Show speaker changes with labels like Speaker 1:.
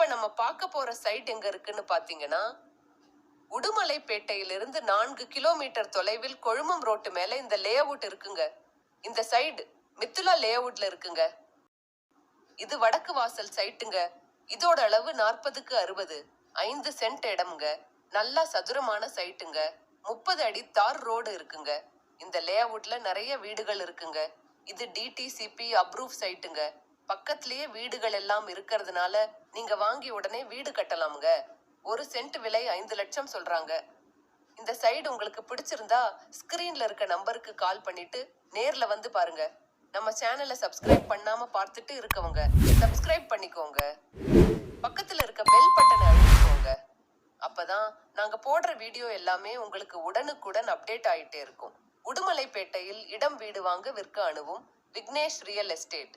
Speaker 1: இப்ப நம்ம பார்க்க போற சைட் எங்க இருக்குன்னு பாத்தீங்கன்னா, உடுமலைப்பேட்டையிலிருந்து 4 கிலோமீட்டர் தொலைவில் கொழுமம் ரோட்டு மேல இந்த லேஅவுட் இருக்குங்க. இந்த சைடு மித்துலா லேஅவுட்ல இருக்குங்க. இது வடக்கு வாசல் சைட்டுங்க. இதோட அளவு 40க்கு 60, 5 சென்ட் இடம்ங்க. நல்லா சதுரமான சைட்டுங்க. 30 அடி தார் ரோடு இருக்குங்க. இந்த லேஅவுட்ல நிறைய வீடுகள் இருக்குங்க. இது டிடிசிபி அப்ரூவ் சைட்டுங்க. பக்கத்திலேயே வீடுகள் எல்லாம் இருக்கிறதுனால நீங்க வாங்கி உடனே வீடு கட்டலாம்ங்க. 1 சென்ட் விலை 5 லட்சம் சொல்றாங்க. இந்த சைடு உங்களுக்கு பிடிச்சிருந்தா ஸ்கிரீன்ல இருக்க நம்பருக்கு கால் பண்ணிட்டு நேர்ல வந்து பாருங்க. நம்ம சேனலை சப்ஸ்கிரைப் பண்ணாம பார்த்துட்டு இருக்கவங்க சப்ஸ்கிரைப் பண்ணிக்கோங்க. பக்கத்துல இருக்க பெல் பட்டனை அழுத்திக்கோங்க. அப்பதான் நாங்க போடுற வீடியோ எல்லாமே உங்களுக்கு உடனுக்குடன் அப்டேட் ஆயிட்டே இருக்கும். உடுமலைப்பேட்டையில் இடம் வீடு வாங்க விற்க அணுவும் விக்னேஷ் ரியல் எஸ்டேட்.